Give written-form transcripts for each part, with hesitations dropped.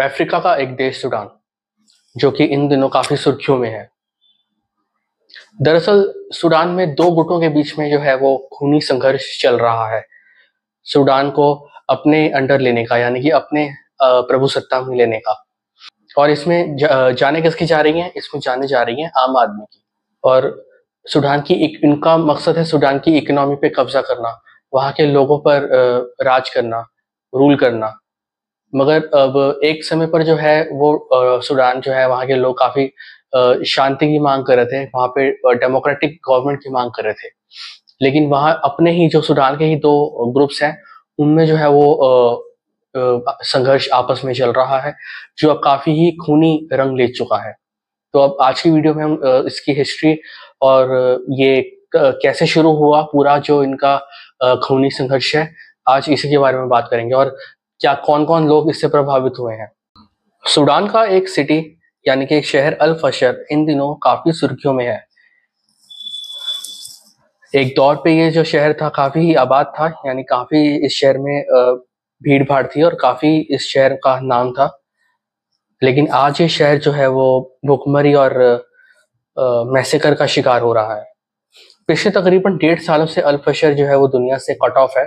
Africa का एक देश सूडान, जो कि इन दिनों काफी सुर्खियों में है। दरअसल सूडान में दो गुटों के बीच में जो है वो खूनी संघर्ष चल रहा है। सूडान को अपने अंडर लेने का, यानी कि अपने प्रभुसत्ता में लेने का। और इसमें जाने किसकी जा रही हैं? इसमें जाने जा रही हैं आम आदमी की। और सूडान की इनका मकसद है सूडान की इकोनॉमी पे कब्जा करना, वहाँ के लोगों पर राज करना, रूल करना। मगर अब एक समय पर जो है वो सूडान जो है, वहाँ के लोग काफी शांति की मांग कर रहे थे, वहाँ पे डेमोक्रेटिक गवर्नमेंट की मांग कर रहे थे। लेकिन वहाँ अपने ही जो सूडान के ही दो ग्रुप्स हैं, उनमें जो है वो संघर्ष आपस में चल रहा है, जो अब काफी ही खूनी रंग ले चुका है। तो अब आज की वीडियो में हम इसकी हिस्ट्री और ये कैसे शुरू हुआ पूरा जो इनका खूनी संघर्ष है, आज इसी के बारे में बात करेंगे और क्या कौन-कौन लोग इससे प्रभावित हुए हैं। सूडान का एक सिटी यानी कि एक शहर अल फशर इन दिनों काफी सुर्खियों में है। एक दौर पे ये जो शहर था काफी ही आबाद था, यानी काफी इस शहर में भीड़ भाड़ थी और काफी इस शहर का नाम था। लेकिन आज ये शहर जो है वो भुखमरी और मैसेकर का शिकार हो रहा है। पिछले तकरीबन 1.5 सालों से अल फशर जो है वो दुनिया से कट ऑफ है।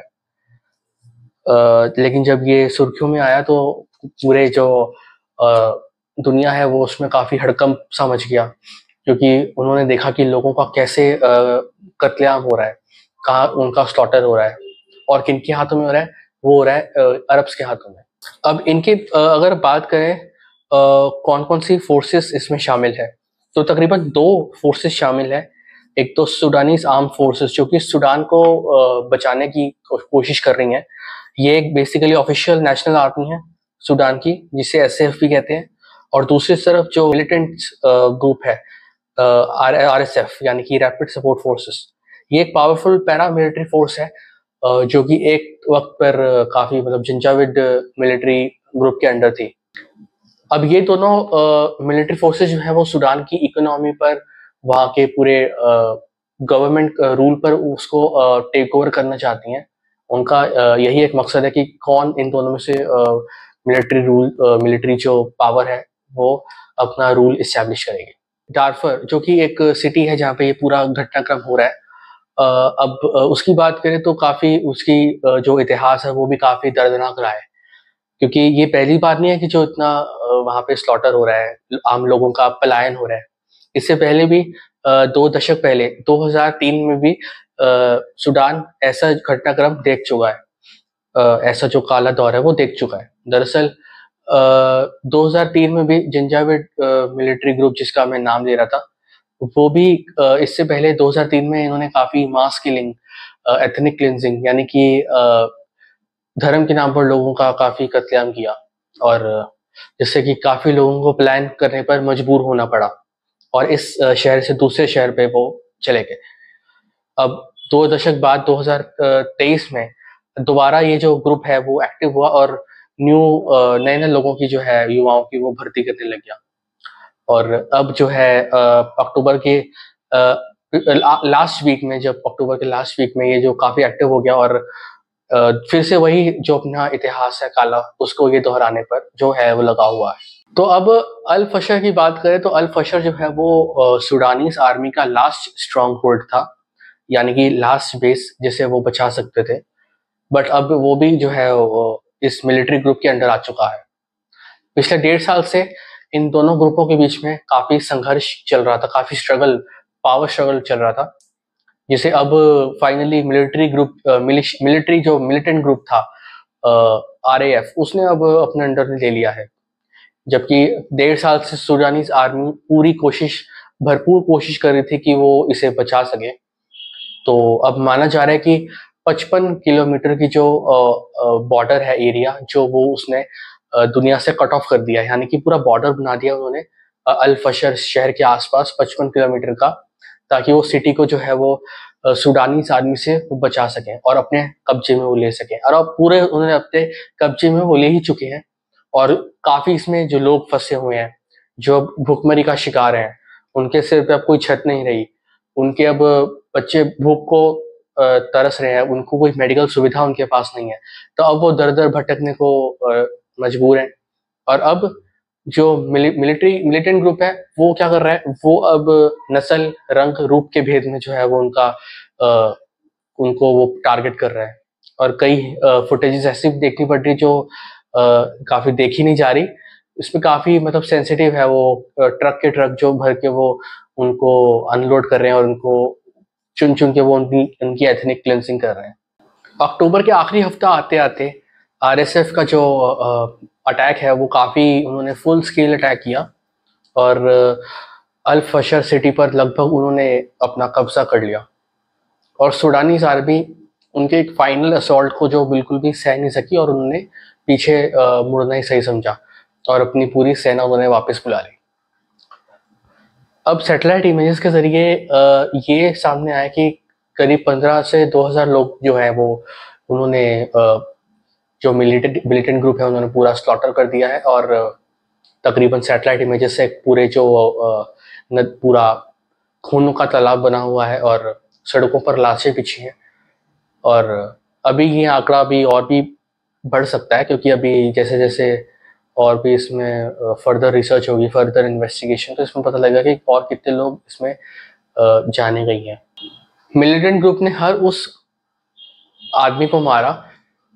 लेकिन जब ये सुर्खियों में आया तो पूरे जो दुनिया है वो उसमें काफी हड़कंप सा मच गया, क्योंकि उन्होंने देखा कि लोगों का कैसे कत्लेआम हो रहा है, कहाँ उनका स्लॉटर हो रहा है और किनके हाथों में हो रहा है, वो हो रहा है अरब्स के हाथों में। अब इनके अगर बात करें कौन कौन सी फोर्सेस इसमें शामिल है, तो तकरीबन दो फोर्सेस शामिल है। एक तो सूडानीज आर्म फोर्सेस, जो कि सूडान को बचाने की कोशिश कर रही हैं। ये एक बेसिकली ऑफिशियल नेशनल आर्मी है सूडान की, जिसे एसएएफ भी कहते हैं। और दूसरी तरफ जो मिलिटेंट ग्रुप है आरएसएफ, यानी कि रैपिड सपोर्ट फोर्सेस, ये एक पावरफुल पैरा मिलिट्री फोर्स है जो कि एक वक्त पर काफी मतलब जंजाविद मिलिट्री ग्रुप के अंडर थी। अब ये दोनों मिलिट्री फोर्सेस जो है वो सूडान की इकोनॉमी पर, वहाँ के पूरे गवर्नमेंट रूल पर उसको टेक ओवर करना चाहती हैं। उनका यही एक मकसद है कि कौन इन दोनों में से मिलिट्री जो पावर है वो अपना रूल इस्टेब्लिश करेगी। डार्फर जो कि एक सिटी है जहाँ पे ये पूरा घटनाक्रम हो रहा है। अब उसकी बात करें तो काफी उसकी जो इतिहास है वो भी काफी दर्दनाक रहा है, क्योंकि ये पहली बार नहीं है कि जो इतना वहाँ पे स्लॉटर हो रहा है, आम लोगों का पलायन हो रहा है। इससे पहले भी 2 दशक पहले 2003 में भी सूडान ऐसा घटनाक्रम देख चुका है। ऐसा जो काला दौर है वो देख चुका है। दरअसल 2003 में भी जंजाविद मिलिट्री ग्रुप, जिसका मैं नाम ले रहा था, वो भी इससे पहले 2003 में इन्होंने काफी मास किलिंग, एथनिक क्लिनजिंग, यानी कि धर्म के नाम पर लोगों का काफी कत्लेआम किया, और जिससे कि काफी लोगों को प्लान करने पर मजबूर होना पड़ा और इस शहर से दूसरे शहर पे वो चले गए। अब 2 दशक बाद 2023 में दोबारा ये जो ग्रुप है वो एक्टिव हुआ और नए नए लोगों की जो है, युवाओं की वो भर्ती करने लग गया। और अब जो है अक्टूबर के लास्ट वीक में, जब अक्टूबर के लास्ट वीक में ये जो काफी एक्टिव हो गया और फिर से वही जो अपना इतिहास है काला, उसको ये दोहराने पर जो है वो लगा हुआ है। तो अब अल फशर की बात करें तो अल फशर जो है वो सूडानीज आर्मी का लास्ट स्ट्रॉन्ग होल्ड था, यानी कि लास्ट बेस जिसे वो बचा सकते थे। बट अब वो भी जो है वो इस मिलिट्री ग्रुप के अंडर आ चुका है। पिछले 1.5 साल से इन दोनों ग्रुपों के बीच में काफी संघर्ष चल रहा था, काफी स्ट्रगल, पावर स्ट्रगल चल रहा था, जिसे अब फाइनली मिलिट्री ग्रुप, मिलिट्री जो मिलिटेंट ग्रुप था आरएएफ, उसने अब अपने अंडर में ले लिया है। जबकि 1.5 साल से सूडानीज आर्मी भरपूर कोशिश कर रही थी कि वो इसे बचा सके। तो अब माना जा रहा है कि 55 किलोमीटर की जो बॉर्डर है, एरिया जो वो उसने दुनिया से कट ऑफ कर दिया है, यानी कि पूरा बॉर्डर बना दिया उन्होंने अल फशर शहर के आसपास 55 किलोमीटर का, ताकि वो सिटी को जो है वो सूडानीज आर्मी से वो बचा सकें और अपने कब्जे में वो ले सकें। और अब पूरे उन्होंने अपने कब्जे में वो ले ही चुके हैं। और काफी इसमें जो लोग फंसे हुए हैं, जो भूखमरी का शिकार हैं, उनके सिर पे अब कोई छत नहीं रही, उनके अब बच्चे भूख को तरस रहे हैं, उनको कोई मेडिकल सुविधा उनके पास नहीं है, तो अब वो दर दर भटकने को मजबूर हैं। और अब जो मिलिटेंट ग्रुप है वो क्या कर रहा है, वो अब नस्ल, रंग, रूप के भेद में जो है वो उनको वो टारगेट कर रहा है। और कई फुटेजेस ऐसी देखनी पड़ रही जो काफी देखी नहीं जा रही। इसमें काफी मतलब सेंसिटिव है, वो ट्रक के ट्रक जो भर के वो उनको अनलोड कर रहे हैं और उनको चुन चुन के वो उनकी एथनिक क्लेंसिंग कर रहे हैं। अक्टूबर के आखिरी हफ्ता आते आते आरएसएफ का जो अटैक है वो काफी, उन्होंने फुल स्केल अटैक किया और अल फशर सिटी पर लगभग उन्होंने अपना कब्जा कर लिया। और सूडानीज आर्मी उनके एक फाइनल असॉल्ट को जो बिल्कुल भी सह नहीं सकी और उन्होंने पीछे मुड़ना ही सही समझा और अपनी पूरी सेना उन्होंने वापस बुला ली। अब सैटेलाइट इमेजेस के जरिए ये सामने आया कि करीब 15 से 2000 लोग जो है वो उन्होंने जो मिलिटेंट ग्रुप है उन्होंने पूरा स्लॉटर कर दिया है। और तकरीबन सैटेलाइट इमेजेस से पूरे जो पूरा खूनों का तालाब बना हुआ है और सड़कों पर लाशें बिछी हैं। और अभी ये आंकड़ा भी और भी बढ़ सकता है, क्योंकि अभी जैसे जैसे और भी इसमें फर्दर रिसर्च होगी, फर्दर इन्वेस्टिगेशन, तो इसमें पता लगेगा कि और कितने लोग इसमें जाने गई हैं। मिलिटेंट ग्रुप ने हर उस आदमी को मारा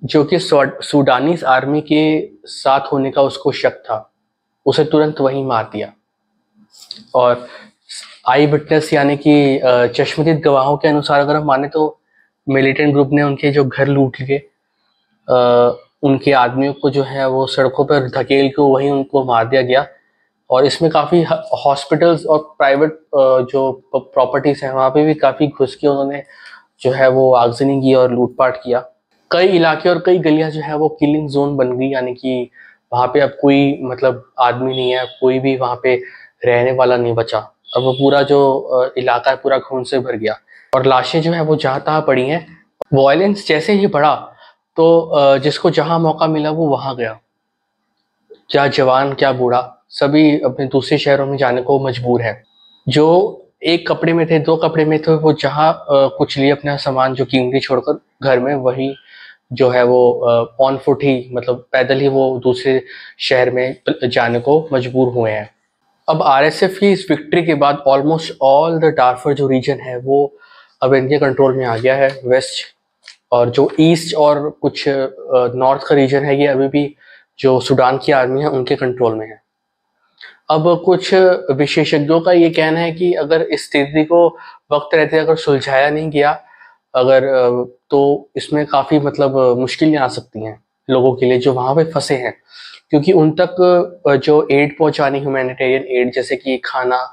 जो कि सूडानीज आर्मी के साथ होने का उसको शक था, उसे तुरंत वहीं मार दिया। और आई विटनेस यानी कि चश्मदीद गवाहों के अनुसार अगर हम माने तो मिलिटेंट ग्रुप ने उनके जो घर लूट लिए, उनके आदमियों को जो है वो सड़कों पर धकेल के वहीं उनको मार दिया गया। और इसमें काफ़ी हॉस्पिटल्स और प्राइवेट जो प्रॉपर्टीज हैं वहाँ पे भी काफ़ी घुस के उन्होंने जो है वो आगजनी की और लूटपाट किया। कई इलाके और कई गलियां जो है वो किलिंग जोन बन गई, यानी कि वहाँ पे अब कोई मतलब आदमी नहीं है, कोई भी वहाँ पे रहने वाला नहीं बचा। अब वो पूरा जो इलाका है पूरा खून से भर गया और लाशें जो है वो जहाँ तहाँ पड़ी हैं। वायलेंस जैसे ही बढ़ा तो जिसको जहाँ मौका मिला वो वहाँ गया, क्या जवान क्या बूढ़ा, सभी अपने दूसरे शहरों में जाने को मजबूर है। जो एक कपड़े में थे, 2 कपड़े में थे, वो जहाँ कुछ लिए अपना सामान जो कीमती छोड़कर घर में, वही जो है वो ऑन फुट ही मतलब पैदल ही वो दूसरे शहर में जाने को मजबूर हुए हैं। अब आरएसएफ की इस विक्ट्री के बाद ऑलमोस्ट ऑल द डार्फर जो रीजन है वो अब इनके कंट्रोल में आ गया है, वेस्ट। और जो ईस्ट और कुछ नॉर्थ का रीजन है ये अभी भी जो सूडान की आर्मी है उनके कंट्रोल में है। अब कुछ विशेषज्ञों का ये कहना है कि अगर इस स्थिति को वक्त रहते अगर सुलझाया नहीं गया, अगर तो इसमें काफ़ी मतलब मुश्किलें आ सकती हैं लोगों के लिए जो वहाँ पे फंसे हैं, क्योंकि उन तक जो एड पहुँचानी, ह्यूमैनिटेरियन एड जैसे कि खाना,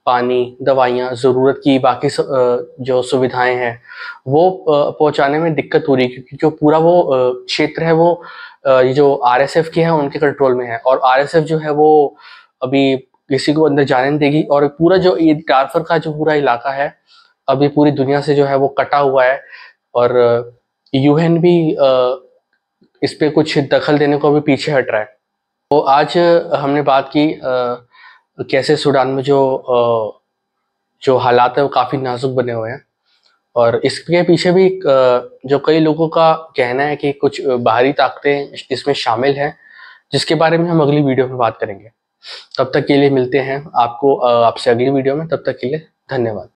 पानी, दवाइयाँ, ज़रूरत की बाकी जो सुविधाएं हैं वो पहुँचाने में दिक्कत हो रही है, क्योंकि जो पूरा वो क्षेत्र है वो ये जो आरएसएफ के हैं उनके कंट्रोल में है। और आरएसएफ जो है वो अभी किसी को अंदर जाने नहीं देगी। और पूरा जो ये डार्फर का जो पूरा इलाका है अभी पूरी दुनिया से जो है वो कटा हुआ है और यूएन भी इस पे कुछ दखल देने को अभी पीछे हट रहा है। तो आज हमने बात की कैसे सूडान में जो हालात है वो काफ़ी नाजुक बने हुए हैं। और इसके पीछे भी जो कई लोगों का कहना है कि कुछ बाहरी ताकतें इसमें शामिल हैं, जिसके बारे में हम अगली वीडियो में बात करेंगे। तब तक के लिए मिलते हैं आपसे अगली वीडियो में। तब तक के लिए धन्यवाद।